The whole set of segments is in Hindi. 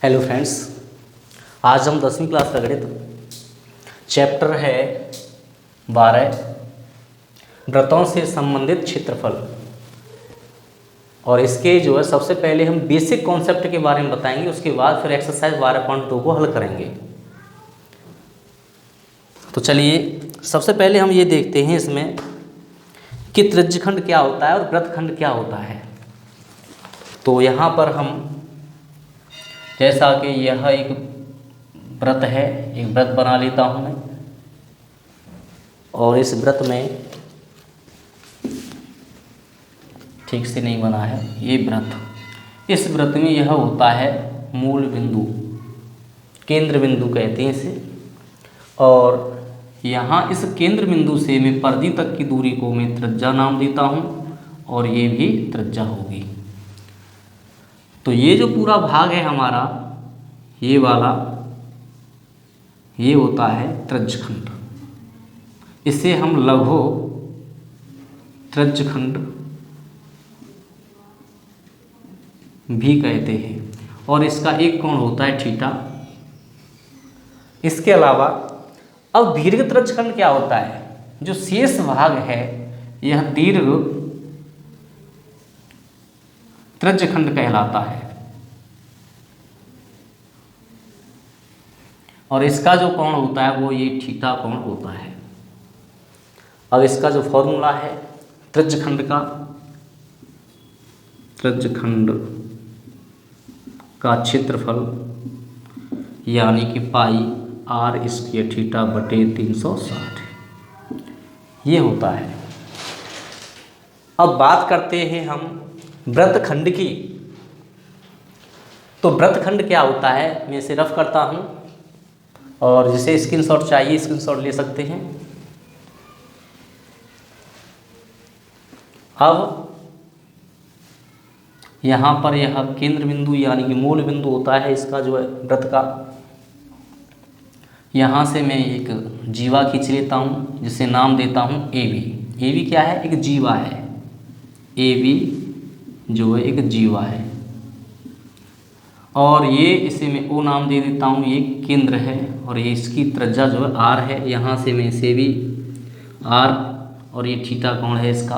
हेलो फ्रेंड्स, आज हम 10वीं क्लास का गणित चैप्टर है 12 वृत्तों से संबंधित क्षेत्रफल। और इसके जो है सबसे पहले हम बेसिक कॉन्सेप्ट के बारे में बताएंगे, उसके बाद फिर एक्सरसाइज 12.2 को हल करेंगे। तो चलिए सबसे पहले हम ये देखते हैं इसमें कि त्रिज्यखंड क्या होता है और वृत्तखंड क्या होता है। तो यहाँ पर हम जैसा कि यह एक व्रत है, एक व्रत बना लेता हूँ मैं। और इस व्रत में ठीक से नहीं बना है ये व्रत। इस व्रत में यह होता है मूल बिंदु, केंद्र बिंदु कहते हैं इसे। और यहाँ इस केंद्र बिंदु से मैं परिधि तक की दूरी को मैं त्रिज्या नाम देता हूँ, और ये भी त्रिज्या होगी। तो ये जो पूरा भाग है हमारा, ये वाला, ये होता है त्रिज्यखंड। इसे हम लघु त्रिज्यखंड भी कहते हैं, और इसका एक कोण होता है थीटा। इसके अलावा अब दीर्घ त्रिज्यखंड क्या होता है? जो शेष भाग है यह दीर्घ त्रिज्यखंड कहलाता है, और इसका जो कोण होता है वो ये थीटा कोण होता है। अब इसका जो फॉर्मूला है त्रिज्यखंड का, त्रिज्यखंड का क्षेत्रफल यानी कि पाई आर स्क्वायर थीटा बटे 360 ये होता है। अब बात करते हैं हम वृत्तखंड की। तो वृत्तखंड क्या होता है मैं इसे रफ करता हूँ, और जिसे स्क्रीनशॉट चाहिए स्क्रीनशॉट ले सकते हैं। अब यहाँ पर यह केंद्र बिंदु यानी कि मूल बिंदु होता है इसका जो है वृत्त का। यहाँ से मैं एक जीवा खींच लेता हूँ जिसे नाम देता हूँ ए बी। ए बी क्या है? एक जीवा है। ए बी जो है एक जीवा है, और ये इसे मैं ओ नाम दे देता हूँ, ये केंद्र है, और ये इसकी त्रिज्या जो है आर है। यहाँ से मैं इसे भी आर, और ये थीटा कोण है इसका।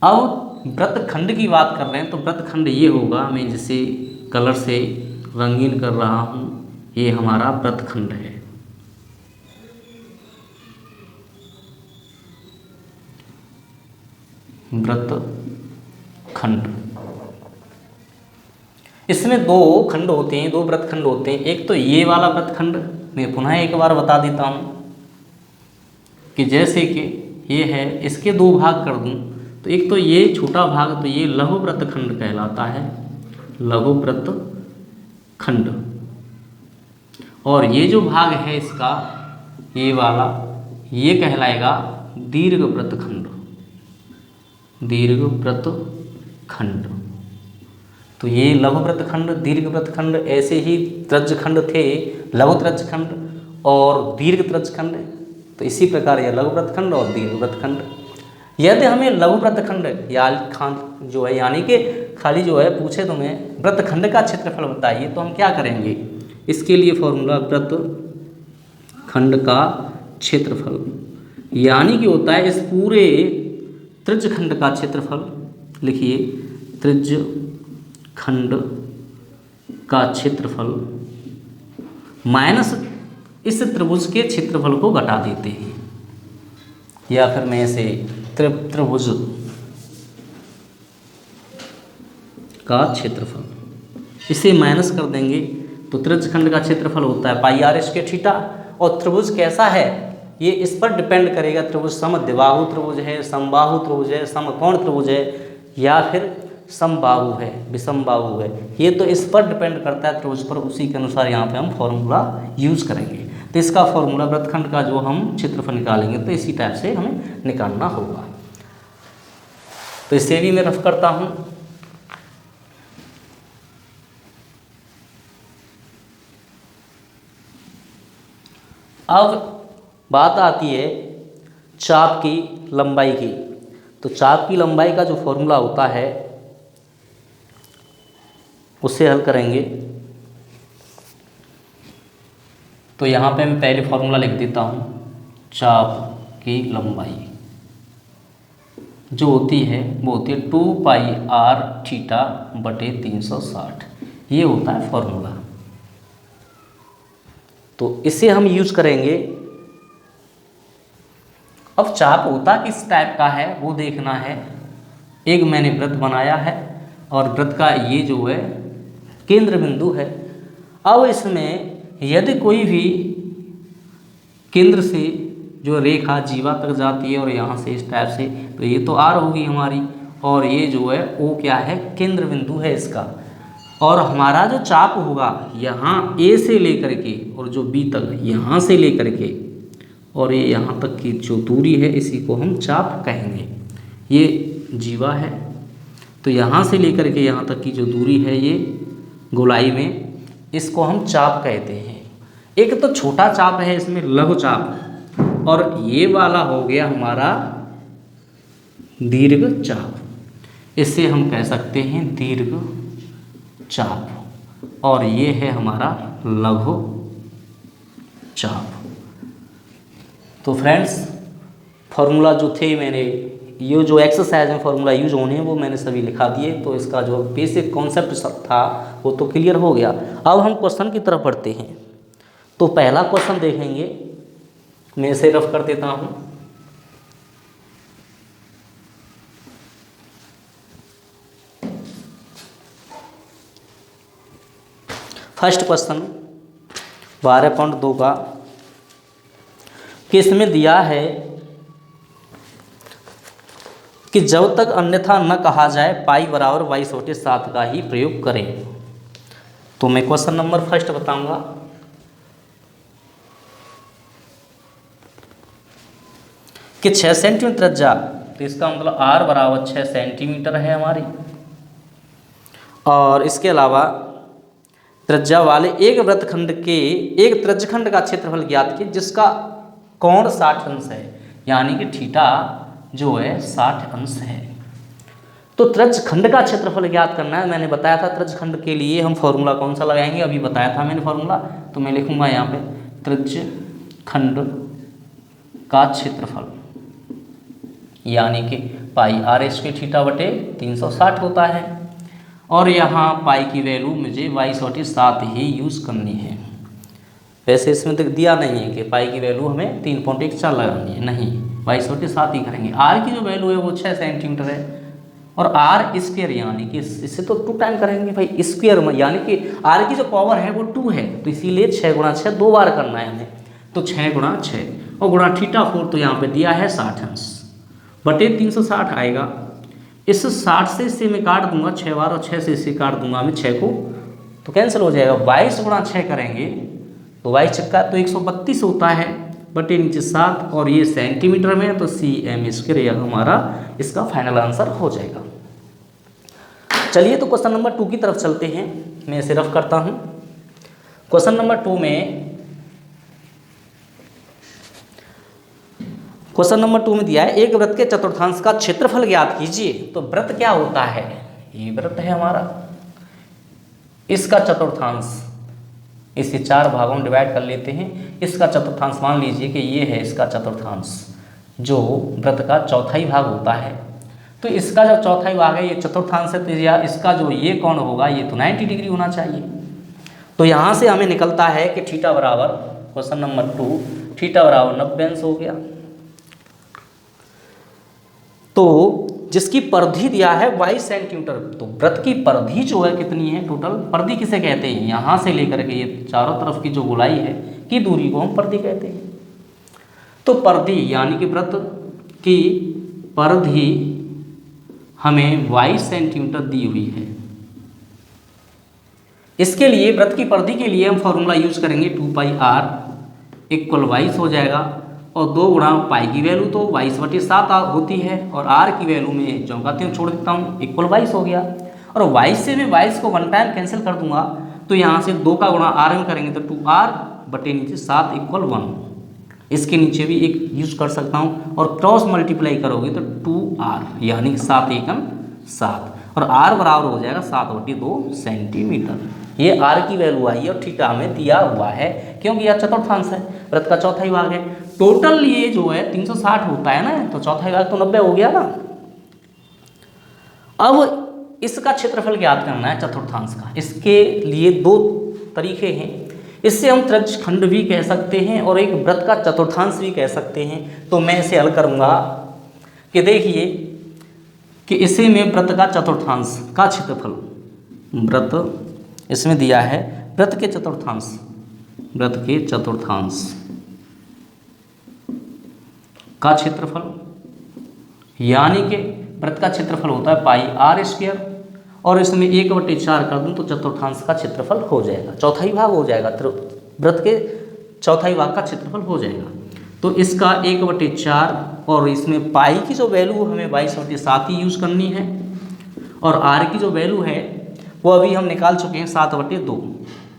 अब वृत्तखंड की बात कर रहे हैं, तो वृत्तखंड ये होगा, मैं जिसे कलर से रंगीन कर रहा हूँ, ये हमारा वृत्तखंड है। वृत्तखंड, इसमें दो खंड होते हैं, दो वृत्तखंड होते हैं। एक तो ये वाला वृत्तखंड, मैं पुनः एक बार बता देता हूँ कि जैसे कि ये है, इसके दो भाग कर दूँ तो एक तो ये छोटा भाग, तो ये लघु वृत्तखंड कहलाता है, लघु वृत्तखंड। और ये जो भाग है इसका, ये वाला, ये कहलाएगा दीर्घ वृत्तखंड, दीर्घ वृत्तखंड। तो ये लघु वृत्तखंड, दीर्घ वृत्तखंड, ऐसे ही त्रिज्यखंड थे, लघु त्रिज्यखंड और दीर्घ त्रिज्यखंड। तो इसी प्रकार यह लघु वृत्तखंड और दीर्घ वृत्तखंड। यदि हमें लघु वृत्तखंड जो है यानी कि खाली जो है पूछे तुम्हें वृत्तखंड का क्षेत्रफल बताइए, तो हम क्या करेंगे? इसके लिए फॉर्मूला वृत्तखंड का क्षेत्रफल यानी कि होता है इस पूरे त्रिज्यखंड का क्षेत्रफल। लिखिए, त्रिज्यखंड का क्षेत्रफल माइनस इस त्रिभुज के क्षेत्रफल को घटा देते हैं, या फिर मैं इसे त्रिभुज का क्षेत्रफल इसे माइनस कर देंगे। तो त्रिज्यखंड का क्षेत्रफल होता है पाई आर स्क्वायर थीटा। और त्रिभुज कैसा है ये इस पर डिपेंड करेगा। त्रिभुज समद्विबाहु त्रिभुज है, समबाहु त्रिभुज है, समकोण त्रिभुज है, या फिर समबाहु है, विषमबाहु है। ये तो इस पर डिपेंड करता है त्रिभुज पर, उसी के अनुसार यहाँ पे हम फॉर्मूला यूज़ करेंगे। तो इसका फॉर्मूला वृत्तखंड का जो हम क्षेत्रफल निकालेंगे तो इसी टाइप से हमें निकालना होगा। तो इसे भी मैं रफ करता हूँ। अब बात आती है चाप की लंबाई की। तो चाप की लंबाई का जो फॉर्मूला होता है उससे हल करेंगे। तो यहाँ पे मैं पहले फॉर्मूला लिख देता हूँ। चाप की लंबाई जो होती है वो होती है 2πr थीटा बटे 360, ये होता है फॉर्मूला। तो इसे हम यूज करेंगे। अब चाप होता किस टाइप का है वो देखना है। एक मैंने वृत्त बनाया है और वृत्त का ये जो है केंद्र बिंदु है। अब इसमें यदि कोई भी केंद्र से जो रेखा जीवा तक जाती है और यहाँ से इस टाइप से, तो ये तो आर होगी हमारी, और ये जो है ओ क्या है, केंद्र बिंदु है इसका। और हमारा जो चाप होगा यहाँ ए से लेकर के और जो बी तक, यहाँ से लेकर के और ये यहाँ तक की जो दूरी है इसी को हम चाप कहेंगे। ये जीवा है, तो यहाँ से लेकर के यहाँ तक की जो दूरी है ये गोलाई में, इसको हम चाप कहते हैं। एक तो छोटा चाप है इसमें लघु चाप, और ये वाला हो गया हमारा दीर्घ चाप। इसे हम कह सकते हैं दीर्घ चाप, और ये है हमारा लघु चाप। तो फ्रेंड्स फार्मूला जो थे मैंने, ये जो एक्सरसाइज में फार्मूला यूज होने हैं वो मैंने सभी लिखा दिए। तो इसका जो बेसिक कॉन्सेप्ट था वो तो क्लियर हो गया। अब हम क्वेश्चन की तरफ बढ़ते हैं। तो पहला क्वेश्चन देखेंगे, मैं इसे रफ कर देता हूँ। फर्स्ट क्वेश्चन 12.2 का, कि इसमें दिया है कि जब तक अन्यथा न कहा जाए पाई बराबर 22/7 का ही प्रयोग करें। तो मैं क्वेश्चन नंबर फर्स्ट बताऊंगा। कि 6 सेंटीमीटर त्रिज्या, तो इसका मतलब r बराबर 6 सेंटीमीटर है हमारी, और इसके अलावा त्रिज्या वाले एक वृत्तखंड के एक त्रिज्यखंड का क्षेत्रफल ज्ञात कीजिए जिसका कोण 60 अंश है, यानी कि थीटा जो है 60 अंश है। तो त्रिज्यखंड का क्षेत्रफल ज्ञात करना है। मैंने बताया था त्रिज्यखंड के लिए हम फॉर्मूला कौन सा लगाएंगे, अभी बताया था मैंने फॉर्मूला। तो मैं लिखूंगा यहाँ पे त्रिज्यखंड का क्षेत्रफल यानी कि पाई r स्क्वायर थीटा बटे 360 होता है, और यहाँ पाई की वैल्यू मुझे 22/7 ही यूज़ करनी है। वैसे इसमें तक दिया नहीं है कि पाई की वैल्यू हमें 3.14 लगानी है, नहीं 22/7 ही करेंगे। r की जो वैल्यू है वो 6 सेंटीमीटर है, और r स्क्वायर यानी कि इससे तो 2 टाइम करेंगे भाई, स्क्वायर में यानी कि r की जो पावर है वो 2 है, तो इसीलिए 6 गुणा 6 2 बार करना है हमें। तो 6 गुणा 6 और गुणा थीटा 4, तो यहाँ पे दिया है 60 अंश बटे 360 आएगा। इस 60 से इससे मैं काट दूंगा 6 बार, और 6 से इससे काट दूंगा मैं 6 को, तो कैंसिल हो जाएगा। 22 गुणा 6 करेंगे तो 22 छक्का तो 132 होता है बटे नीचे 7, और ये सेंटीमीटर में, तो cm स्क्वायर हमारा इसका फाइनल आंसर हो जाएगा। चलिए तो क्वेश्चन नंबर 2 की तरफ चलते हैं। मैं इसे रफ करता हूँ। क्वेश्चन नंबर 2 में दिया है एक वृत्त के चतुर्थांश का क्षेत्रफल ज्ञात कीजिए। तो वृत्त क्या होता है, ये वृत्त है हमारा, इसका चतुर्थांश, इसे 4 भागों में डिवाइड कर लेते हैं। इसका चतुर्थांश मान लीजिए कि ये है इसका चतुर्थांश, जो वृत्त का चौथाई भाग होता है। तो इसका जो चौथाई भाग है ये चतुर्थांश है, तो इसका जो ये कोण होगा ये तो 90 डिग्री होना चाहिए। तो यहाँ से हमें निकलता है कि थीटा बराबर, क्वेश्चन नंबर 2, थीटा बराबर 90 अंश हो गया। तो जिसकी परिधि दिया है 22 सेंटीमीटर, तो वृत्त की परिधि जो है कितनी है टोटल, परिधि किसे कहते हैं, यहाँ से लेकर के ये चारों तरफ की जो गोलाई है की दूरी को हम परिधि कहते हैं। तो परिधि यानी कि वृत्त की परिधि हमें 22 सेंटीमीटर दी हुई है। इसके लिए वृत्त की परिधि के लिए हम फॉर्मूला यूज करेंगे 2πr = 22 हो जाएगा, और 2 गुणा पाई की वैल्यू तो 22/7 होती है, और r की वैल्यू में जो कहते हैं छोड़ देता हूँ, = 22 हो गया। और 22 से मैं 22 को 1 टाइम कैंसिल कर दूंगा, तो यहाँ से 2 का गुणा r में करेंगे तो 2r बटे नीचे 7 = 1। इसके नीचे भी एक यूज कर सकता हूँ, और क्रॉस मल्टीप्लाई करोगे तो 2r यानी 7 × 7, और आर बराबर हो जाएगा 7/2 सेंटीमीटर। ये आर की वैल्यू आई है और थीटा हमें दिया हुआ है क्योंकि यह चतुर्थांश है, वृत्त का चौथा भाग है। टोटल ये जो है 360 होता है ना, तो चौथा भाग तो 90 हो गया ना। अब इसका क्षेत्रफल ज्ञात करना है चतुर्थांश का। इसके लिए दो तरीके हैं, इससे हम त्रिज्यखंड भी कह सकते हैं और एक वृत्त का चतुर्थांश भी कह सकते हैं। तो मैं इसे हल करूंगा कि देखिए कि इसे में वृत्त का चतुर्थांश का क्षेत्रफल, वृत्त इसमें दिया है वृत्त के चतुर्थांश, वृत्त के चतुर्थांश का क्षेत्रफल, यानी कि वृत्त का क्षेत्रफल होता है पाई आर स्क्वायर और इसमें 1/4 कर दूं तो चतुर्थांश का क्षेत्रफल हो जाएगा, चौथाई भाग हो जाएगा, वृत्त के चौथाई भाग का क्षेत्रफल हो जाएगा। तो इसका 1/4 और इसमें पाई की जो वैल्यू हमें 22/7 ही यूज करनी है और आर की जो वैल्यू है वो अभी हम निकाल चुके हैं 7/2,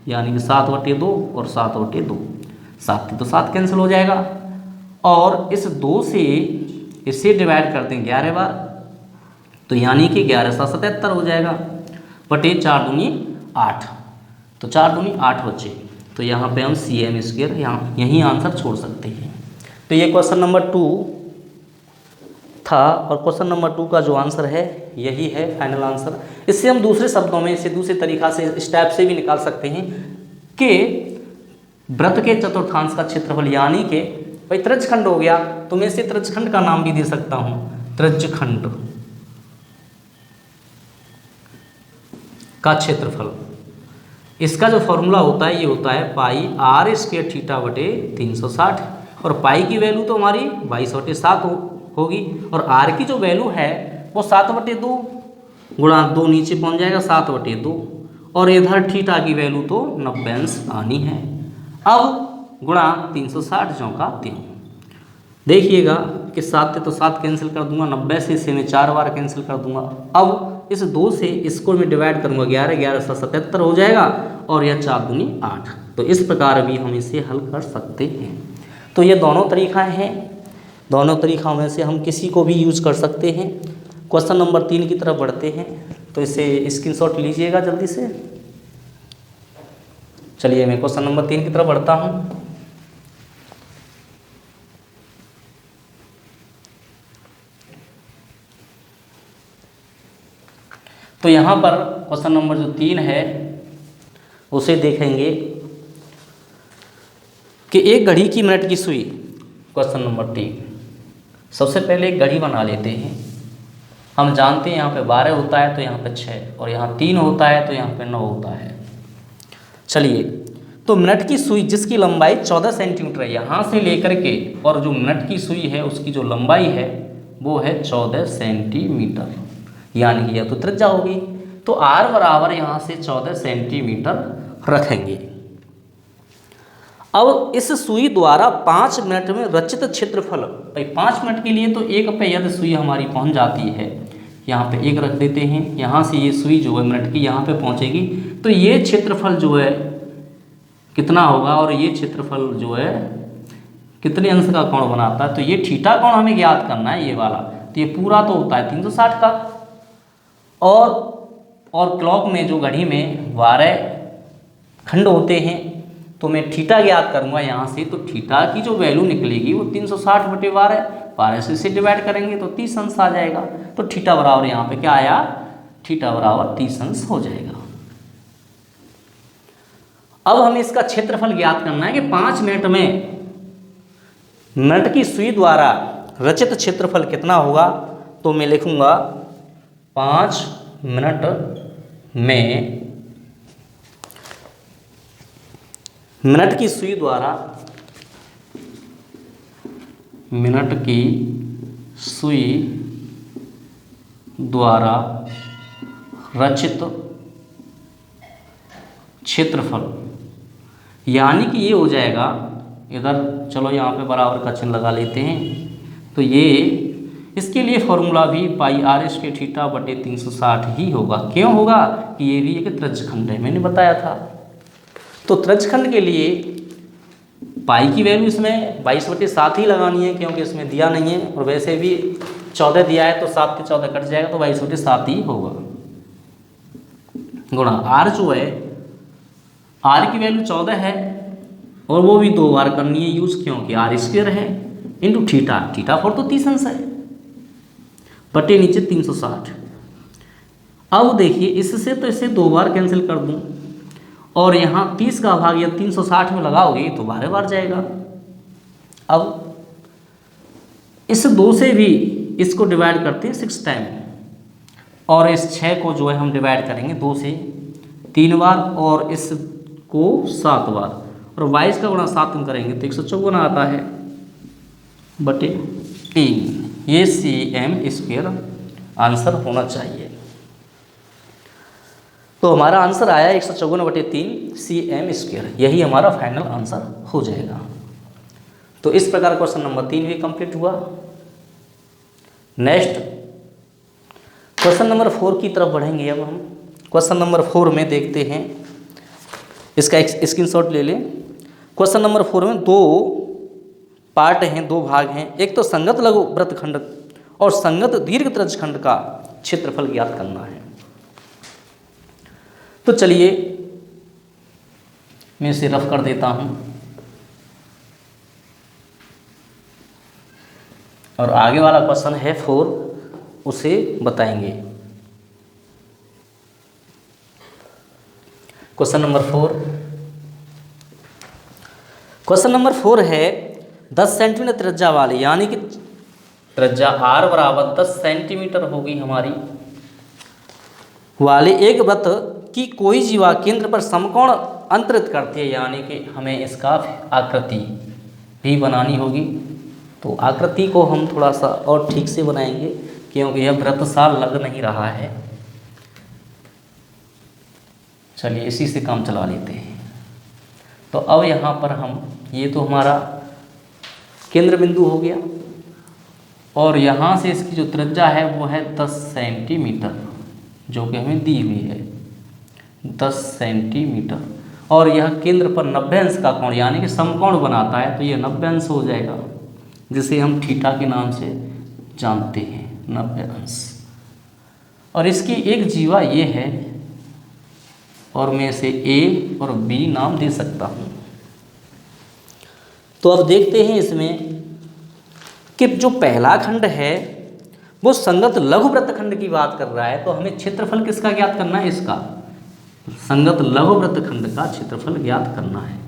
यानी कि 7/2 और 7/2, 7 तो 7 कैंसिल हो जाएगा और इस 2 से इसे डिवाइड करते हैं 11 बार, तो यानी कि 11 × 7 77 हो जाएगा, बटे 4 दूनी 8, तो 4 दूनी 8 बचे। तो यहाँ पे हम cm² यहाँ यही आंसर छोड़ सकते हैं। तो ये क्वेश्चन नंबर 2 था और क्वेश्चन नंबर 2 का जो आंसर है यही है फाइनल आंसर। इससे हम दूसरे शब्दों में इसे दूसरे तरीक़ा से इस टाइप से भी निकाल सकते हैं कि वृत्त के चतुर्थांश का क्षेत्रफल, यानी कि भाई त्रिज्यखंड हो गया तो मैं इसे त्रिज्यखंड का नाम भी दे सकता हूँ, त्रिज्यखंड का क्षेत्रफल। इसका जो फॉर्मूला होता है ये होता है पाई r² थीटा बटे 360 और पाई की वैल्यू तो हमारी 22/7 होगी और r की जो वैल्यू है वो 7/2 गुणा 2 नीचे पहुंच जाएगा 7/2 और इधर थीटा की वैल्यू तो 90 अंश आनी है। अब गुणा 360 चौका 3, देखिएगा कि 7 तो 7 कैंसिल कर दूंगा, 90 से इसे मैं 4 बार कैंसिल कर दूंगा। अब इस 2 से इसको मैं डिवाइड करूंगा 11, 11 × 77 हो जाएगा और यह 4 दूनी 8। तो इस प्रकार भी हम इसे हल कर सकते हैं। तो ये दोनों तरीक़ा हैं, दोनों तरीक़ों में से हम किसी को भी यूज कर सकते हैं। क्वेश्चन नंबर 3 की तरफ बढ़ते हैं, तो इसे स्क्रीनशॉट लीजिएगा जल्दी से। चलिए मैं क्वेश्चन नंबर 3 की तरफ बढ़ता हूँ। तो यहाँ पर क्वेश्चन नंबर जो 3 है उसे देखेंगे कि एक घड़ी की मिनट की सुई, क्वेश्चन नंबर 3। सबसे पहले एक घड़ी बना लेते हैं। हम जानते हैं यहाँ पे 12 होता है तो यहाँ पे 6 और यहाँ 3 होता है तो यहाँ पे 9 होता है। चलिए, तो मिनट की सुई जिसकी लंबाई 14 सेंटीमीटर है यहाँ से लेकर के, और जो मिनट की सुई है उसकी जो लंबाई है वो है 14 सेंटीमीटर, यानी कि यह तो त्रिज्या होगी। तो r बराबर यहाँ से 14 सेंटीमीटर रखेंगे। अब इस सुई द्वारा 5 मिनट में रचित क्षेत्रफल, भाई 5 मिनट के लिए तो 1 पे यदि सुई हमारी पहुँच जाती है, यहाँ पे 1 रख देते हैं, यहाँ से ये सुई जो है मिनट की यहाँ पे पहुँचेगी, तो ये क्षेत्रफल जो है कितना होगा और ये क्षेत्रफल जो है कितने अंश का कोण बनाता है। तो ये थीटा कोण हमें ज्ञात करना है, ये वाला। तो ये पूरा तो होता है 360 का, और क्लॉक में जो घड़ी में 12 खंड होते हैं, तो मैं थीटा ज्ञात करूंगा यहाँ से। तो थीटा की जो वैल्यू निकलेगी वो 360/12, 12 से इसे डिवाइड करेंगे तो 30 अंश आ जाएगा। तो थीटा बराबर यहाँ पे क्या आया, थीटा बराबर 30 अंश हो जाएगा। अब हमें इसका क्षेत्रफल ज्ञात करना है कि 5 मिनट में मिनट की सुई द्वारा रचित क्षेत्रफल कितना होगा। तो मैं लिखूंगा 5 मिनट में मिनट की सुई द्वारा, मिनट की सुई द्वारा रचित क्षेत्रफल, यानी कि ये हो जाएगा, इधर चलो यहाँ पे बराबर का चिन्ह लगा लेते हैं। तो ये इसके लिए फॉर्मूला भी पाई r² थीटा बटे 360 ही होगा। क्यों होगा कि ये भी एक त्रिज्यखंड है, मैंने बताया था। तो त्रिज्यखंड के लिए पाई की वैल्यू इसमें 22/7 ही लगानी है, क्योंकि इसमें दिया नहीं है, और वैसे भी 14 दिया है तो 7 के 14 कट जाएगा तो 22/7 ही होगा। गुणा आर जो है, आर की वैल्यू 14 है और वो भी 2 बार करनी है यूज़, क्योंकि आर स्क्वायर है, इंटू थीटा, थीटा 4 तो 30 अंश है, बटे नीचे 360। अब देखिए इससे तो इसे 2 बार कैंसिल कर दूं और यहाँ 30 का भाग या 360 में लगाओगे तो 12 बार जाएगा। अब इस 2 से भी इसको डिवाइड करते हैं 6 टाइम, और इस 6 को जो है हम डिवाइड करेंगे 2 से 3 बार और इसको 7 बार, और 22 का गुणा 7 में करेंगे तो 154 आता है बटे 3। ये cm² आंसर होना चाहिए। तो हमारा आंसर आया 154 बटे 3 cm², यही हमारा फाइनल आंसर हो जाएगा। तो इस प्रकार क्वेश्चन नंबर 3 भी कंप्लीट हुआ। नेक्स्ट क्वेश्चन नंबर 4 की तरफ बढ़ेंगे। अब हम क्वेश्चन नंबर 4 में देखते हैं, इसका एक स्क्रीनशॉट ले लें। क्वेश्चन नंबर 4 में 2 पार्ट हैं, 2 भाग हैं। एक तो संगत लघु वृत्तखंड और संगत दीर्घ त्रिज्यखंड का क्षेत्रफल ज्ञात करना है। तो चलिए मैं इसे रफ कर देता हूं और आगे वाला क्वेश्चन है 4, उसे बताएंगे। क्वेश्चन नंबर 4, क्वेश्चन नंबर 4 है 10 सेंटीमीटर त्रिज्या वाले, यानी कि त्रिज्या r बराबर 10 सेंटीमीटर होगी हमारी, वाले एक वृत्त की कोई जीवा केंद्र पर समकोण अंतरित करती है, यानी कि हमें इसका आकृति भी बनानी होगी। तो आकृति को हम थोड़ा सा और ठीक से बनाएंगे क्योंकि यह वृत्त सा लग नहीं रहा है। चलिए इसी से काम चला लेते हैं। तो अब यहाँ पर हम, ये तो हमारा केंद्र बिंदु हो गया और यहाँ से इसकी जो त्रिज्या है वो है 10 सेंटीमीटर, जो कि हमें दी हुई है 10 सेंटीमीटर, और यह केंद्र पर 90 अंश का कोण यानी कि समकोण बनाता है, तो ये 90 अंश हो जाएगा, जिसे हम थीटा के नाम से जानते हैं, 90 अंश। और इसकी एक जीवा ये है और मैं इसे A और B नाम दे सकता हूँ। तो अब देखते हैं इसमें कि जो पहला खंड है वो संगत लघु वृत्तखंड की बात कर रहा है, तो हमें क्षेत्रफल किसका ज्ञात करना है? इसका, संगत लघु वृत्तखंड का क्षेत्रफल ज्ञात करना है।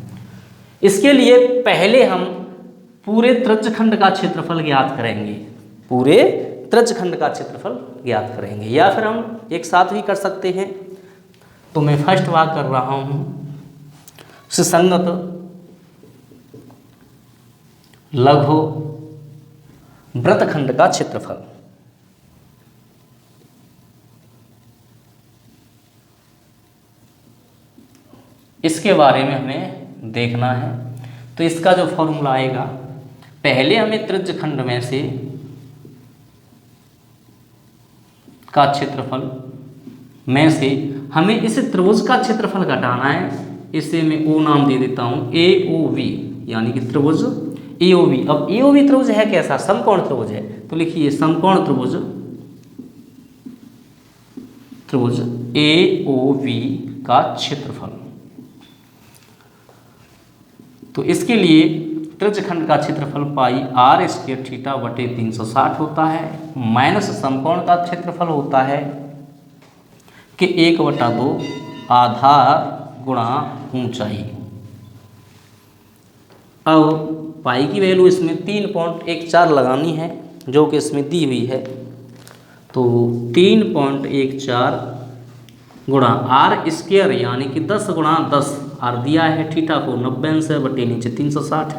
इसके लिए पहले हम पूरे त्रिज्यखंड का क्षेत्रफल ज्ञात करेंगे, पूरे त्रिज्यखंड का क्षेत्रफल ज्ञात करेंगे, या फिर हम एक साथ भी कर सकते हैं। तो मैं फर्स्ट भाग कर रहा हूँ, संगत लघु वृत्तखंड का क्षेत्रफल। इसके बारे में हमें देखना है। तो इसका जो फॉर्मूला आएगा, पहले हमें त्रिज्यखंड में से का क्षेत्रफल में से हमें इस त्रिभुज का क्षेत्रफल घटाना है। इसे मैं O नाम दे देता हूँ, AOV, यानी कि त्रिभुज AOV। अब AOV त्रिभुज है कैसा? समकोण त्रिभुज है, तो लिखिए समकोण त्रिभुज, त्रिभुज AOV का क्षेत्रफल। तो इसके लिए त्रिज्यखंड का क्षेत्रफल पाई r² थीटा बटे 360 होता है, माइनस समकोण का क्षेत्रफल होता है कि 1/2 आधार गुणा ऊंचाई। अब पाई की वैल्यू इसमें 3.14 लगानी है, जो कि इसमें दी हुई है। तो 3.14 गुणा r² यानी कि 10 गुणा 10, आर दिया है, थीटा को 90 अंश है बटे नीचे 360,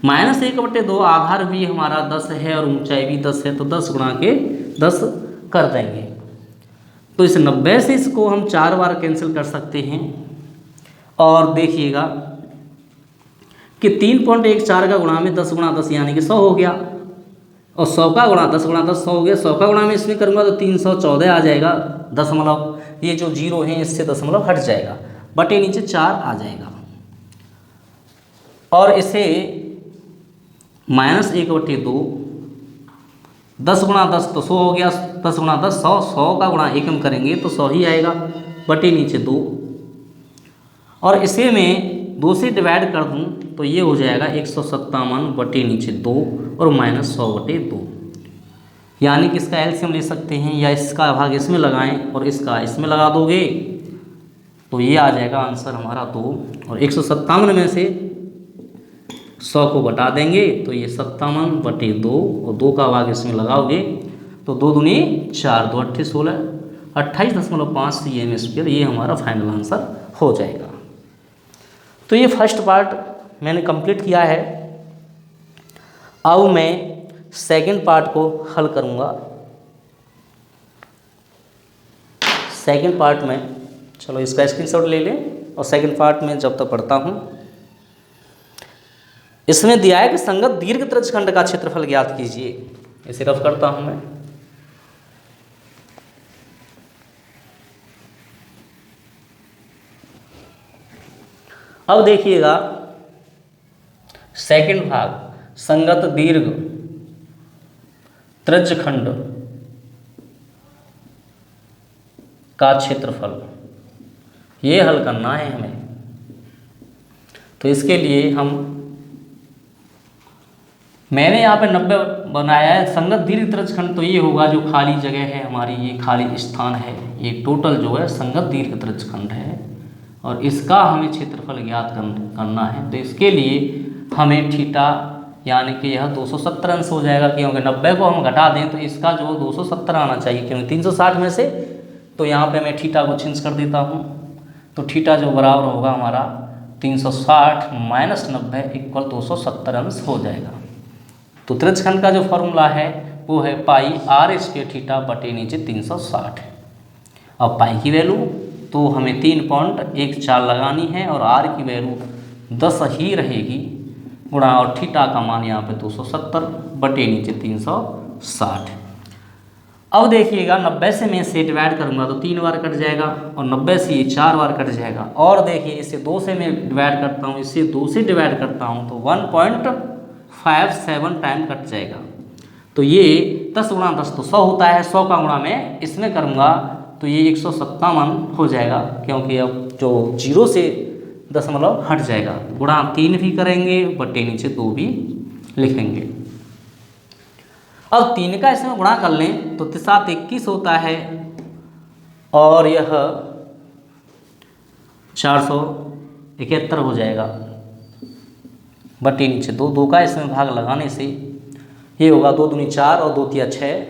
माइनस 1/2 आधार भी हमारा 10 है और ऊंचाई भी 10 है, तो 10 गुणा के 10 कर देंगे। तो इस 90 से इसको हम 4 बार कैंसिल कर सकते हैं। और देखिएगा कि 3.14 का गुणा में 10 गुणा 10 यानी कि 100 हो गया, और 100 का गुणा 10 गुणा 10 100 हो गया। 100 का गुणा में इसमें करूँगा तो 314 आ जाएगा, दशमलव ये जो जीरो है इससे दशमलव हट जाएगा, बटे नीचे 4 आ जाएगा। और इसे माइनस 1/2, 10 गुणा 10 तो 100 हो गया, 10 गुणा 10 100, 100 का गुणा 1 हम करेंगे तो 100 ही आएगा, बटे नीचे 2, और इसे मैं 2 से डिवाइड कर दूं तो ये हो जाएगा 157 बटे नीचे 2 और माइनस 100 बटे 2। यानी कि इसका एलसीएम ले सकते हैं, या इसका भाग इसमें लगाएं और इसका इसमें लगा दोगे तो ये आ जाएगा आंसर हमारा 2। और 157 में से 100 को घटा देंगे तो ये 57 बटे 2 और 2 का भाग इसमें लगाओगे तो 2 दूनी 4, 2 अट्ठे 16, 28.5 cm²। ये हमारा फाइनल आंसर हो जाएगा। तो ये फर्स्ट पार्ट मैंने कंप्लीट किया है। अब मैं सेकंड पार्ट को हल करूँगा। सेकंड पार्ट में चलो इसका स्क्रीनशॉट ले लें और सेकंड पार्ट में जब तक पढ़ता हूँ। इसमें दिया है कि संगत दीर्घ त्रिज्यखंड का क्षेत्रफल ज्ञात कीजिए। इसे रफ करता हूँ मैं। अब देखिएगा सेकंड भाग, संगत दीर्घ त्रिज्यखंड का क्षेत्रफल, ये हल करना है हमें। तो इसके लिए मैंने यहाँ पे 90 बनाया है। संगत दीर्घ त्रिज्यखंड तो ये होगा जो खाली जगह है हमारी, ये खाली स्थान है, ये टोटल जो है संगत दीर्घ त्रिज्यखंड है, और इसका हमें क्षेत्रफल ज्ञात करना है। तो इसके लिए हमें थीटा यानी कि यह 270 अंश हो जाएगा, क्योंकि 90 को हम घटा दें तो इसका जो 270 आना चाहिए, क्योंकि 360 में से। तो यहाँ पे मैं थीटा को चेंज कर देता हूँ। तो थीटा जो बराबर होगा हमारा 360 माइनस 90 इक्वल 270 अंश हो जाएगा। तो त्रिज्यखंड का जो फॉर्मूला है वो है पाई r स्क्वायर थीटा बटे नीचे 360। अब पाई की वैल्यू तो हमें 3.14 लगानी है और r की वैल्यू 10 ही रहेगी गुणा, और थीटा का मान यहाँ पे 270 बटे नीचे 360। अब देखिएगा 90 से मैं इसे डिवाइड करूँगा तो 3 बार कट जाएगा, और 90 से ये 4 बार कट जाएगा। और देखिए इसे 2 से मैं डिवाइड करता हूँ, इसे 2 से डिवाइड करता हूँ तो 1.57 टाइम कट जाएगा। तो ये 10 गुणा 10 तो 100 होता है, 100 का गुणा मैं इसमें करूँगा तो ये 157 हो जाएगा, क्योंकि अब जो 0 से दशमलव हट जाएगा। गुणा 3 भी करेंगे, बटे नीचे 2 भी लिखेंगे। अब 3 का इसमें गुणा कर लें तो 7 21 होता है, और यह 471 हो जाएगा बटे नीचे 2। 2 का इसमें भाग लगाने से ये होगा 2 दूनी 4 और 2 तिया 6,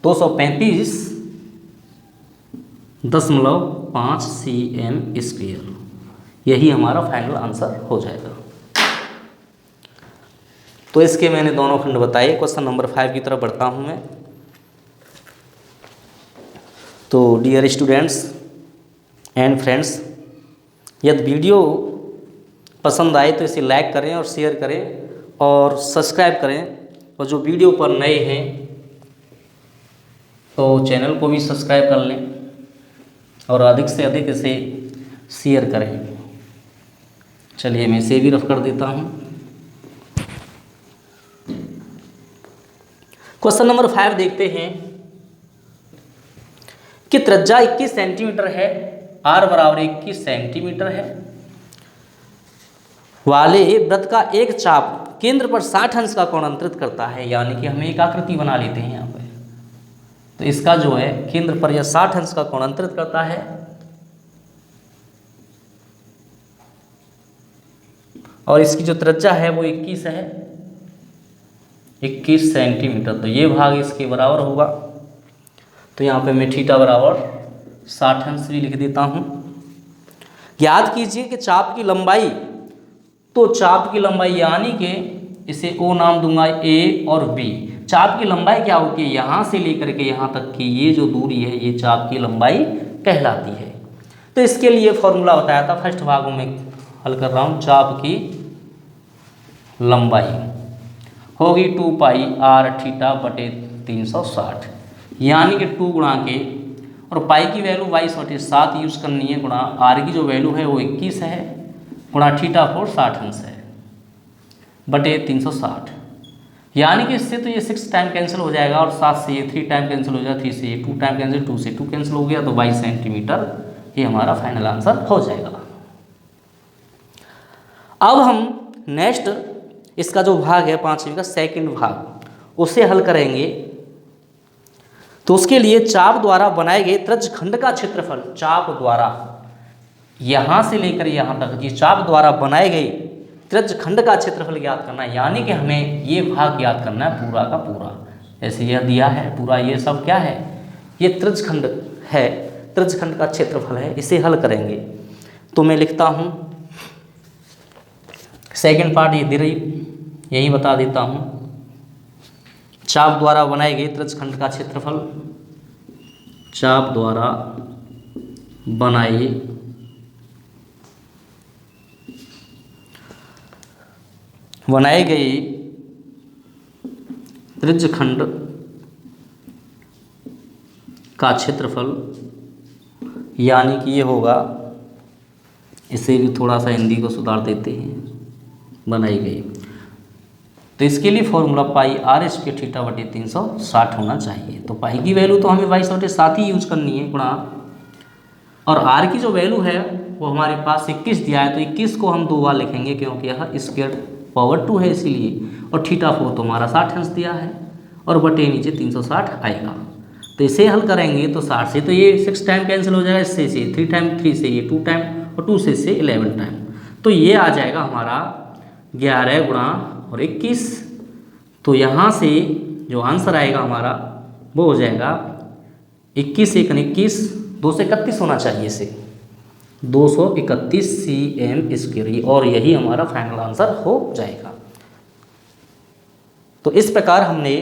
235.5 cm²। यही हमारा फाइनल आंसर हो जाएगा। तो इसके मैंने दोनों खंड बताए। क्वेश्चन नंबर 5 की तरफ बढ़ता हूँ मैं। तो डियर स्टूडेंट्स एंड फ्रेंड्स, यदि वीडियो पसंद आए तो इसे लाइक करें और शेयर करें और सब्सक्राइब करें, और जो वीडियो पर नए हैं तो चैनल को भी सब्सक्राइब कर लें और अधिक से अधिक इसे शेयर करें। चलिए मैं इसे भी रफ कर देता हूँ। क्वेश्चन नंबर 5 देखते हैं कि त्रिज्या 21 सेंटीमीटर है, r बराबर 21 सेंटीमीटर है वाले वृत्त का एक चाप केंद्र पर 60 अंश का कोण अंतरित करता है। यानी कि हमें एक आकृति बना लेते हैं यहाँ पे। तो इसका जो है केंद्र पर यह 60 अंश का कोण अंतरित करता है, और इसकी जो त्रिज्या है वो 21 है, 21 सेंटीमीटर। तो ये भाग इसके बराबर होगा। तो यहाँ पे मैं थीटा बराबर 60 अंश भी लिख देता हूँ। याद कीजिए कि चाप की लंबाई, तो चाप की लंबाई यानी कि इसे O नाम दूंगा, A और B। चाप की लंबाई क्या होती है, यहाँ से लेकर के यहाँ तक की ये जो दूरी है ये चाप की लंबाई कहलाती है। तो इसके लिए फॉर्मूला बताया था, फर्स्ट भाग में हल कर रहा हूँ। चाप की लंबाई होगी 2 पाई r थीटा बटे 360, यानी कि 2 गुणा के, और पाई की वैल्यू 22/7 यूज़ करनी है, गुणा r की जो वैल्यू है वो 21 है, गुणा थीटा 60 अंश है बटे 360। यानी कि इससे तो ये 6 टाइम कैंसिल हो जाएगा, और 7 से ये 3 टाइम कैंसिल हो जाएगा, 3 से ये 2 टाइम कैंसिल, 2 से 2 कैंसिल हो गया, तो 22 सेंटीमीटर ये हमारा फाइनल आंसर हो जाएगा। अब हम नेक्स्ट इसका जो भाग है 5वीं का सेकंड भाग उसे हल करेंगे। तो उसके लिए चाप द्वारा बनाए गए त्रिज्यखंड का क्षेत्रफल, चाप द्वारा यहाँ से लेकर यहाँ तक ये चाप द्वारा बनाए गए त्रिज्यखंड का क्षेत्रफल ज्ञात करना है। यानी कि हमें ये भाग ज्ञात करना है पूरा का पूरा। ऐसे यह दिया है पूरा, ये सब क्या है, ये त्रिज्यखंड है, त्रिज्यखंड का क्षेत्रफल है, इसे हल करेंगे। तो मैं लिखता हूँ सेकंड पार्ट ये दे रही, यही बता देता हूँ। चाप द्वारा बनाए गए त्रिज्यखंड का क्षेत्रफल, चाप द्वारा बनाए गए त्रिज्यखंड का क्षेत्रफल, यानी कि ये होगा, इसे भी थोड़ा सा हिंदी को सुधार देते हैं, बनाई गई। तो इसके लिए formula pi r square theta बटे 360 होना चाहिए। तो पाई की वैल्यू तो हमें 22/7 ही यूज करनी है गुणा, और आर की जो वैल्यू है वो हमारे पास 21 दिया है, तो 21 को हम 2 बार लिखेंगे क्योंकि यह स्क्वायर पावर 2 है इसीलिए, और थीटा 4 तो हमारा 60 अंश दिया है, और बटे नीचे 360 आएगा। तो इसे हल करेंगे तो 60 से तो ये 6 टाइम कैंसिल हो जाएगा, इससे से 3 टाइम, 3 से ये 2 टाइम, और 2 से 11 टाइम। तो ये आ जाएगा हमारा 11 गुणा और 21। तो यहाँ से जो आंसर आएगा हमारा वो हो जाएगा 21 1 21, 231 होना चाहिए इसे, 231 cm², और यही हमारा फाइनल आंसर हो जाएगा। तो इस प्रकार हमने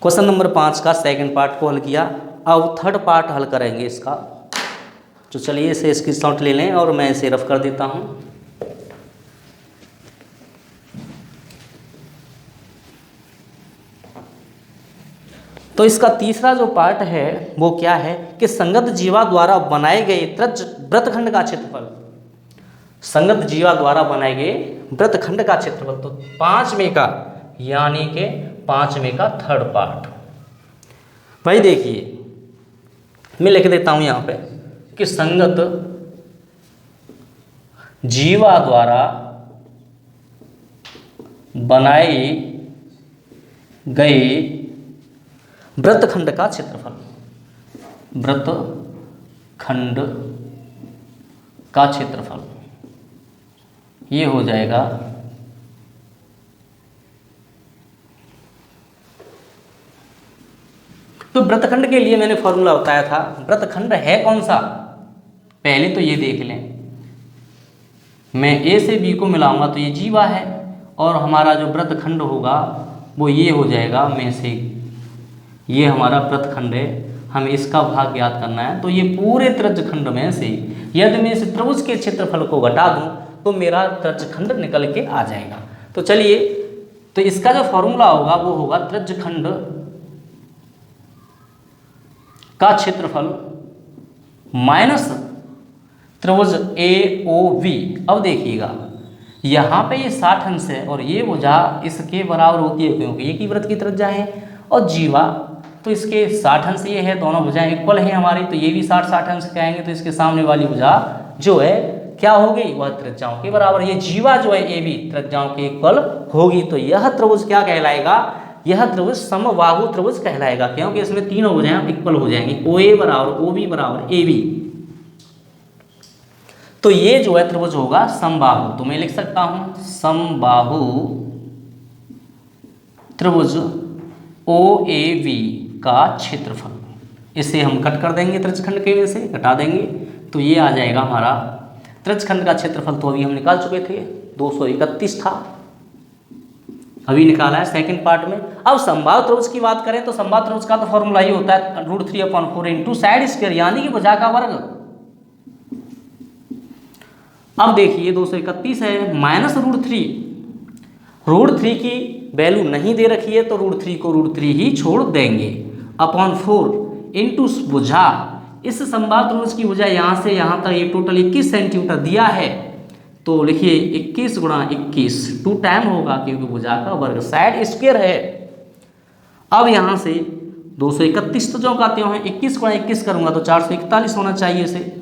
क्वेश्चन नंबर 5 का सेकंड पार्ट को हल किया। अब थर्ड पार्ट हल करेंगे इसका। तो चलिए इसे स्क्रीनशॉट ले लें और मैं इसे रफ कर देता हूं। तो इसका तीसरा जो पार्ट है वो क्या है कि संगत जीवा द्वारा बनाए गए वृत्तखंड का क्षेत्रफल, संगत जीवा द्वारा बनाए गए वृत्तखंड का क्षेत्रफल। तो 5वें का, यानी कि 5वें का थर्ड पार्ट। भाई देखिए मैं लिख देता हूं यहां पे कि संगत जीवा द्वारा बनाए गए वृत्तखंड का क्षेत्रफल, वृत्तखंड का क्षेत्रफल ये हो जाएगा तो वृत्तखंड के लिए मैंने फॉर्मूला बताया था। वृत्तखंड है कौन सा, पहले तो ये देख लें, मैं ए से बी को मिलाऊंगा तो ये जीवा है, और हमारा जो वृत्तखंड होगा वो ये हो जाएगा में से, ये हमारा वृत्तखंड है, हमें इसका भाग ज्ञात करना है। तो ये पूरे त्रिज्यखंड में से यदि मैं इस त्रिभुज के क्षेत्रफल को घटा दूं तो मेरा त्रिज्यखंड निकल के आ जाएगा। तो चलिए, तो इसका जो फॉर्मूला होगा वो होगा त्रिज्यखंड का क्षेत्रफल माइनस त्रिभुज AOV। अब देखिएगा यहाँ पे ये 60 अंश है और ये भुजा इसके बराबर होती है क्योंकि एक ही वृत्त की त्रिज्या है, और जीवा तो इसके 60 अंश ये है, दोनों भुजाएं इक्वल हैं हमारी, तो ये भी 60 अंश के आएंगे। तो इसके सामने वाली भुजा जो है क्या होगी, वह त्रिज्याओं के बराबर, ये जीवा जो है AB त्रिज्याओं के इक्वल होगी। तो यह त्रिभुज क्या कहलाएगा, यह त्रिभुज समबाहु त्रिभुज कहलाएगा, क्योंकि इसमें तीनों भुजाएं इक्वल हो जाएंगी, OA बराबर OB बराबर AB। तो ये जो है त्रिभुज होगा समबाहु। तो मैं लिख सकता हूं समबाहु त्रिभुज OAV का क्षेत्रफल। इसे हम कट कर देंगे, त्रिज्यखंड के में से घटा देंगे, तो ये आ जाएगा हमारा त्रिज्यखंड का क्षेत्रफल। तो अभी हम निकाल चुके थे, 231 था, अभी निकाला है सेकंड पार्ट में। अब समबाहु त्रिभुज की बात करें तो समबाहु त्रिभुज का तो फॉर्मूला ही होता है √3/4 इंटू साइड स्क्वायर, यानी कि भुजा का वर्ग। अब देखिए 231 है माइनस √3, √3 की वैल्यू नहीं दे रखी है तो √3 को √3 ही छोड़ देंगे, अपॉन 4 इंटू भुजा, इस समबाहु त्रिभुज की भुजा यहाँ से यहाँ तक ये टोटल 21 सेंटीमीटर दिया है। तो लिखिए 21 गुणा 21, 2 टाइम होगा क्योंकि भुजा का वर्ग साइड स्क्वायर है। अब यहाँ से 231 तो चौका त्यों है, 21 गुणा 21 करूँगा तो 441 होना चाहिए इसे,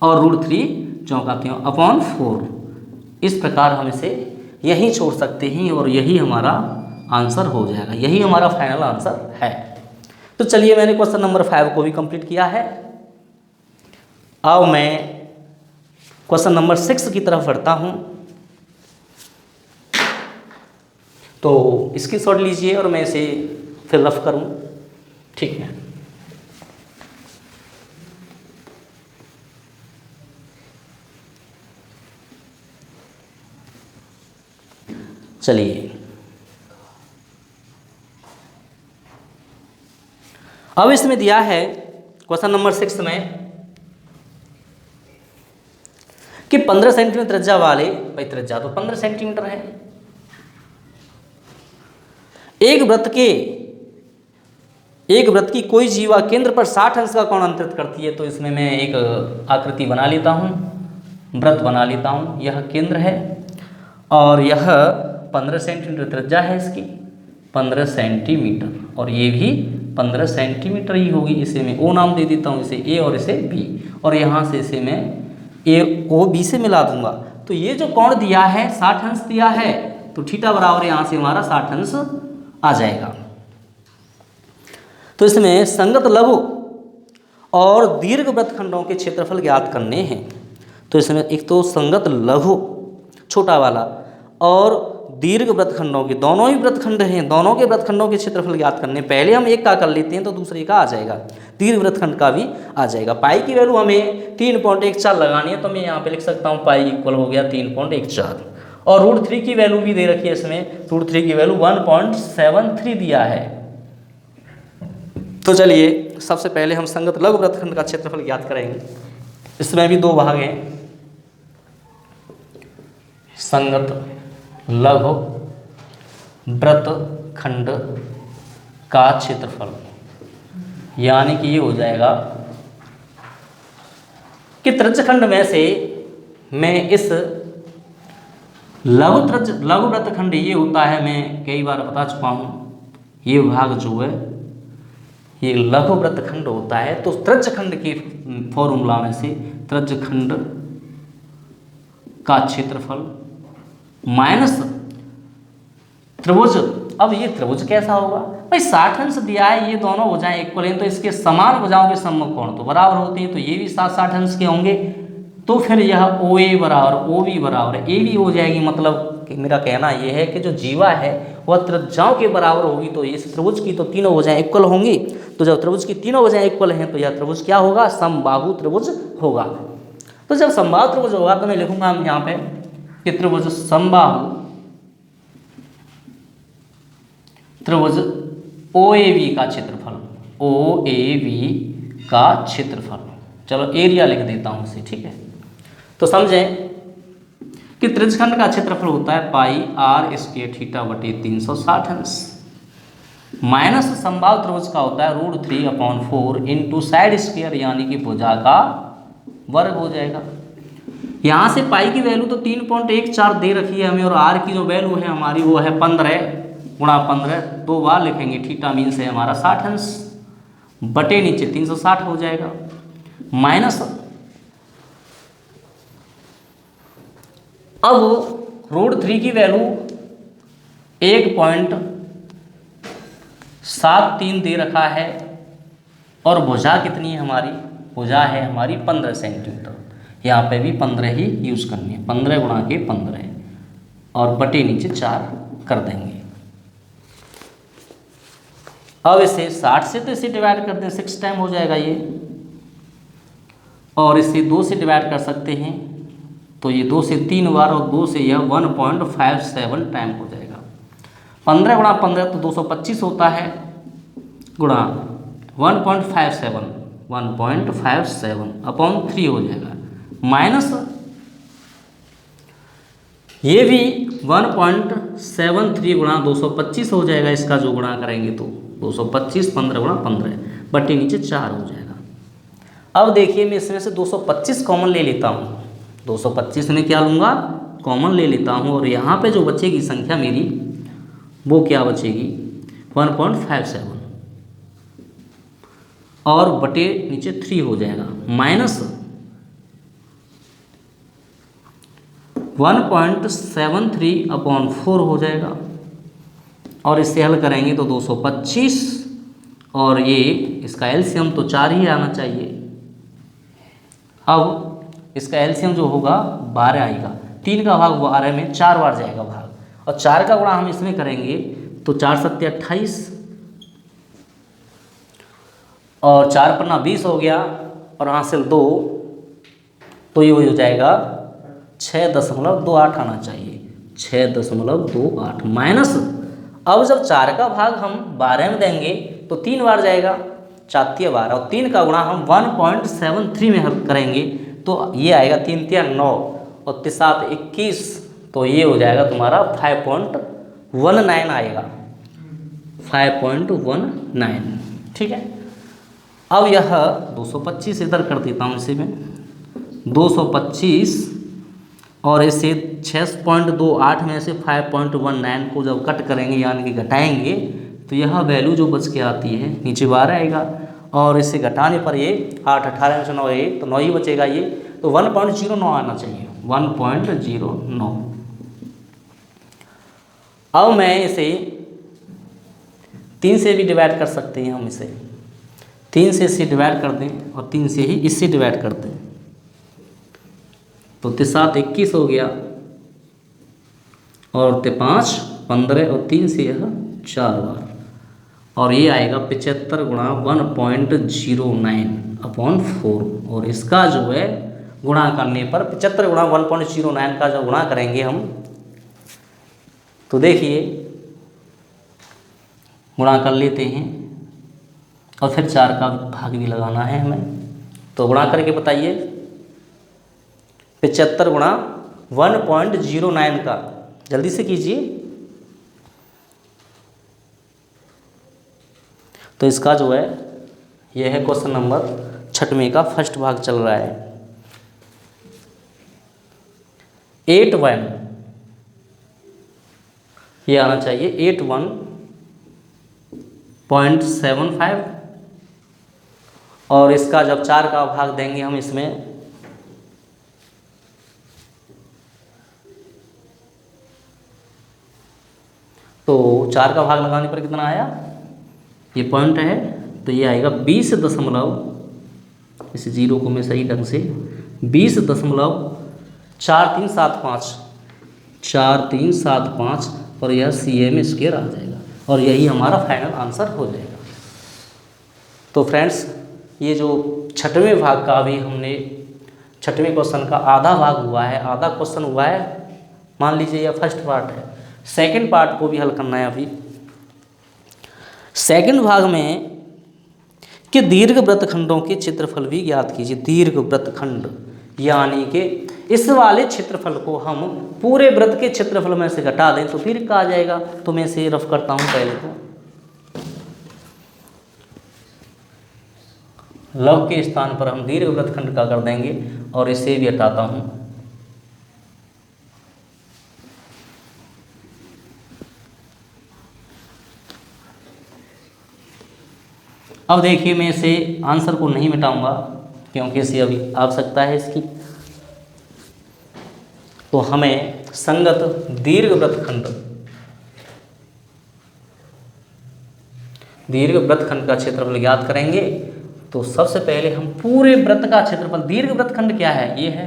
और √3 चौका त्यों अपॉन 4। इस प्रकार हम इसे यहीं छोड़ सकते हैं और यही हमारा आंसर हो जाएगा, यही हमारा फाइनल आंसर है। तो चलिए मैंने क्वेश्चन नंबर 5 को भी कंप्लीट किया है। अब मैं क्वेश्चन नंबर 6 की तरफ बढ़ता हूँ। तो इसकी शॉट लीजिए और मैं इसे फिल अप करूँ, ठीक है। चलिए अब इसमें दिया है क्वेश्चन नंबर 6 में कि 15 सेंटीमीटर त्रिज्या वाले, भाई त्रिज्या तो 15 सेंटीमीटर है, एक वृत्त की कोई जीवा केंद्र पर 60 अंश का कोण अंतरित करती है। तो इसमें मैं एक आकृति बना लेता हूँ, वृत्त बना लेता हूँ। यह केंद्र है और यह 15 सेंटीमीटर त्रिज्या है इसकी, 15 सेंटीमीटर, और ये भी 15 सेंटीमीटर ही होगी। इसे मैं ओ नाम दे देता हूँ, इसे ए और इसे बी, और यहाँ से इसे मैं ए ओ बी से मिला दूंगा। तो ये जो कोण दिया है 60 अंश दिया है, तो थीटा बराबर यहाँ से हमारा 60 अंश आ जाएगा। तो इसमें संगत लघु और दीर्घ वृत्तखंडों के क्षेत्रफल ज्ञात करने हैं। तो इसमें एक तो संगत लघु छोटा वाला और दीर्घ वृत्तखंडों के, दोनों ही वृत्तखंड हैं, दोनों के वृत्तखंडों के क्षेत्रफल ज्ञात करने। पहले हम एक का कर लेते हैं तो दूसरे का आ जाएगा, दीर्घ वृत्तखंड का भी आ जाएगा। पाई की वैल्यू हमें 3.14 लगानी है, तो मैं यहाँ पे लिख सकता हूँ पाई इक्वल हो गया 3.14, और √3 की वैल्यू भी दे रखी है इसमें, √3 की वैल्यू 1.73 दिया है। तो चलिए सबसे पहले हम संगत लघु वृत्तखंड का क्षेत्रफल ज्ञात करेंगे। इसमें भी दो भाग हैं, संगत लघु वृत्तखंड का क्षेत्रफल, यानी कि ये हो जाएगा कि त्रिज्यखंड में से मैं इस लघु वृत्तखंड ये होता है, मैं कई बार बता चुका हूँ, ये भाग जो है ये लघु वृत्तखंड होता है। तो त्रिज्यखंड के फॉर्मूला में से त्रिज्यखंड का क्षेत्रफल माइनस त्रिभुज। अब ये त्रिभुज कैसा होगा भाई, 60 अंश दिया है, ये दोनों हो जाए इक्वल हैं, तो इसके समान भुजाओं के सम्मुख कोण तो बराबर होते हैं, तो ये भी 60 अंश के होंगे। तो फिर यह ओ ए बराबर ओ बी बराबर ए बी हो जाएगी। मतलब कि मेरा कहना यह है कि जो जीवा है वह त्रिज्याओं के बराबर होगी। तो इस त्रिभुज की तो तीनों भुजाएं इक्वल होंगी, तो जब त्रिभुज की तीनों भुजाएं इक्वल हैं तो यह त्रिभुज क्या होगा, समबाहु त्रिभुज होगा। तो जब समबाहु त्रिभुज होगा तो मैं लिखूंगा हम यहाँ पे कि त्रिभुज समबाहु त्रिभुज OAB का क्षेत्रफल, OAB का क्षेत्रफल, चलो एरिया लिख देता हूँ इसे, ठीक है। तो समझें कि त्रिज्यखंड का क्षेत्रफल होता है पाई आर स्क्वायर थीटा बटे 360 अंश, माइनस समबाहु त्रिभुज का होता है √3/4 इंटू साइड स्क्वायर, यानी कि भुजा का वर्ग हो जाएगा। यहाँ से पाई की वैल्यू तो 3.14 दे रखी है हमें, और आर की जो वैल्यू है हमारी वो है 15 गुणा 15, दो बार लिखेंगे, थीटा मीन से हमारा 60 अंश बटे नीचे 360 हो जाएगा, माइनस अब √3 की वैल्यू 1.73 दे रखा है, और भुजा कितनी है हमारी, भुजा है हमारी 15 सेंटीमीटर, यहाँ पे भी 15 ही यूज करनी है, 15 गुणा के 15 और बटे नीचे 4 कर देंगे। अब इसे 60 से तो इसे डिवाइड कर दें, 6 टाइम हो जाएगा ये, और इसे 2 से डिवाइड कर सकते हैं, तो ये 2 से 3 बार, और 2 से यह 1.57 टाइम हो जाएगा। 15 गुणा 15 तो 225 होता है, गुणा 1.57 अपॉन 3 हो जाएगा, माइनस ये भी 1.73 गुणा 225 हो जाएगा, इसका जो गुणा करेंगे तो 225 15 गुणा 15 बटे नीचे 4 हो जाएगा। अब देखिए मैं इसमें से 225 कॉमन ले लेता हूँ, 225 में क्या लूँगा, कॉमन ले लेता हूँ, और यहाँ पे जो बचेगी संख्या मेरी वो क्या बचेगी 1.57, और बटे नीचे 3 हो जाएगा, माइनस 1.73/4 हो जाएगा। और इससे हल करेंगे तो 225, और ये इसका एलसीएम तो 4 ही आना चाहिए। अब इसका एलसीएम जो होगा 12 आएगा। 3 का भाग 12 में 4 बार जाएगा भाग, और 4 का गुणा हम इसमें करेंगे तो 4 सत्ते 28, और 4 पन्ना 20 हो गया, और हासिल 2, तो ये हो जाएगा 6.28 आना चाहिए, 6.28 माइनस। अब जब 4 का भाग हम 12 में देंगे तो 3 बार जाएगा, 4 तिया 12, और 3 का गुणा हम 1.73 में हल करेंगे तो ये आएगा 3 तिया 9, और 3 7 21, तो ये हो जाएगा तुम्हारा 5.19 आएगा, 5.19। ठीक है। अब यह 225 इधर कर देता हूँ इसी में, 225, और इसे 6.28 में से 5.19 को जब कट करेंगे यानी कि घटाएंगे तो यह वैल्यू जो बच के आती है नीचे 12 आएगा, और इसे घटाने पर ये 8 18 में से 9 1 तो 9 ही बचेगा, ये तो 1.09 आना चाहिए, 1.09। अब मैं इसे 3 से भी डिवाइड कर सकते हैं, हम इसे 3 से इसे डिवाइड कर दें और 3 से ही इससे डिवाइड कर दें, तो 3 7 21 हो गया, और 5 15, और 3 से यह 4 बार, और ये आएगा 75 गुणा 1.09/4, और इसका जो है गुणा करने पर 75 गुणा 1.09 का जब गुणा करेंगे हम तो देखिए गुणा कर लेते हैं, और फिर 4 का भाग भी लगाना है हमें, तो गुणा करके बताइए 75 गुणा 1.09 का, जल्दी से कीजिए। तो इसका जो है यह है क्वेश्चन नंबर 6वें का फर्स्ट भाग चल रहा है। 81 ये आना चाहिए, 81.75, और इसका जब 4 का भाग देंगे हम इसमें तो 4 का भाग लगाने पर कितना आया, ये पॉइंट है तो ये आएगा 20 दशमलव, इस जीरो को मैं सही ढंग से 20.4375 और यह CM स्क्वायर आ जाएगा, और यही हमारा फाइनल आंसर हो जाएगा। तो फ्रेंड्स ये जो 6वें भाग का अभी हमने 6वें क्वेश्चन का आधा भाग हुआ है, आधा क्वेश्चन हुआ है, मान लीजिए यह फर्स्ट पार्ट है, सेकंड पार्ट को भी हल करना है अभी। सेकंड भाग में कि दीर्घ वृत्तखंडों के क्षेत्रफल भी ज्ञात कीजिए। दीर्घ वृत्तखंड यानी कि इस वाले क्षेत्रफल को हम पूरे वृत्त के क्षेत्रफल में से घटा दें तो फिर क्या आ जाएगा, तो मैं इसे रफ करता हूं। पहले तो लव के स्थान पर हम दीर्घ वृत्तखंड का कर देंगे और इसे भी हटाता हूं। अब देखिए मैं इसे आंसर को नहीं मिटाऊंगा क्योंकि इसे अभी आवश्यकता है इसकी। तो हमें संगत दीर्घ वृत्तखंड का क्षेत्रफल ज्ञात करेंगे। तो सबसे पहले हम पूरे वृत्त का क्षेत्रफल, दीर्घ वृत्तखंड क्या है, ये है,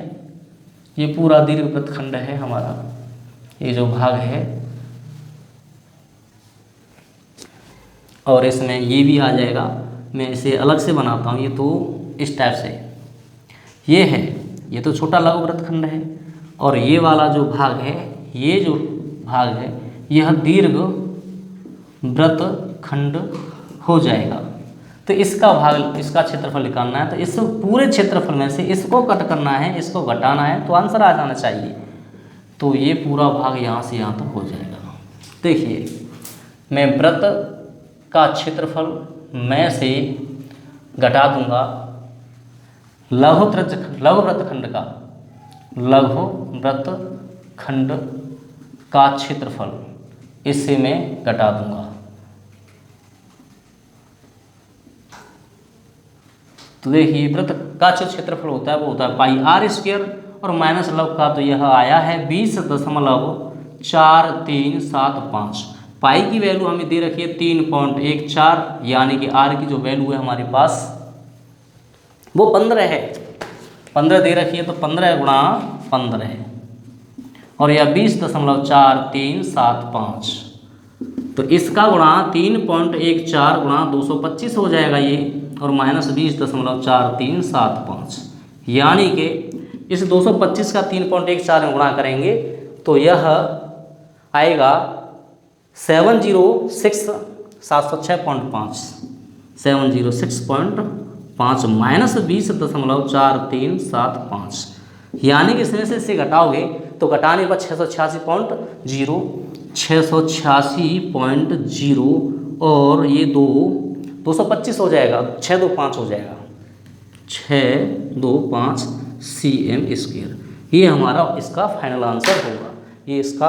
ये पूरा दीर्घ वृत्तखंड है हमारा, ये जो भाग है, और इसमें ये भी आ जाएगा। मैं इसे अलग से बनाता हूँ, ये तो इस टाइप से ये है, ये तो छोटा लघु वृत्तखंड है, और ये वाला जो भाग है, ये जो भाग है यह दीर्घ वृत्तखंड हो जाएगा। तो इसका भाग, इसका क्षेत्रफल निकालना है, तो इस पूरे क्षेत्रफल में से इसको कट करना है, इसको घटाना है, तो आंसर आ जाना चाहिए। तो ये पूरा भाग यहाँ से यहाँ तक हो जाएगा। देखिए मैं वृत्त का क्षेत्रफल में से घटा दूंगा लघु वृत्तखंड का क्षेत्रफल, इससे मैं घटा दूंगा। तो देखिए वृत्त का जो क्षेत्रफल होता है वो होता है पाई आर स्क्वायर, और माइनस लव का तो यह आया है 20.4375। पाई की वैल्यू हमें दे रखी है 3.14, यानी कि आर की जो वैल्यू है हमारे पास वो 15 है। 15 दे रखी है, तो 15 गुणा 15 है, और यह 20.4375। तो इसका गुणा 3.14 गुणा 225 हो जाएगा ये, और माइनस 20.4375, यानी कि इस 225 का 3.14 में गुणा करेंगे तो यह आएगा 706.5 706.5 माइनस 20.4375, यानी कि इसमें से इसे घटाओगे तो घटाने पर 686.0 और ये 225 हो जाएगा, 625 हो जाएगा, 625 cm²। ये हमारा इसका फाइनल आंसर होगा। ये इसका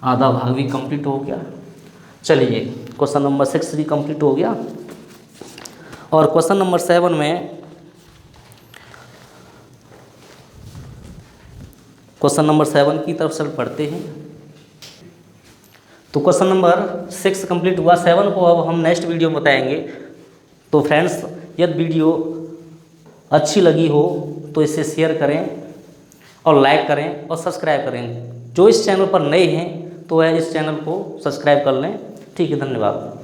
आधा भाग भी कंप्लीट हो गया। चलिए क्वेश्चन नंबर 6 भी कंप्लीट हो गया, और क्वेश्चन नंबर 7 में क्वेश्चन नंबर 7 की तरफ से पढ़ते हैं। तो क्वेश्चन नंबर 6 कंप्लीट हुआ, 7 को अब हम नेक्स्ट वीडियो में बताएंगे। तो फ्रेंड्स, यदि वीडियो अच्छी लगी हो तो इसे शेयर करें और लाइक करें और सब्सक्राइब करें। जो इस चैनल पर नए हैं तो वह इस चैनल को सब्सक्राइब कर लें। ठीक है, धन्यवाद।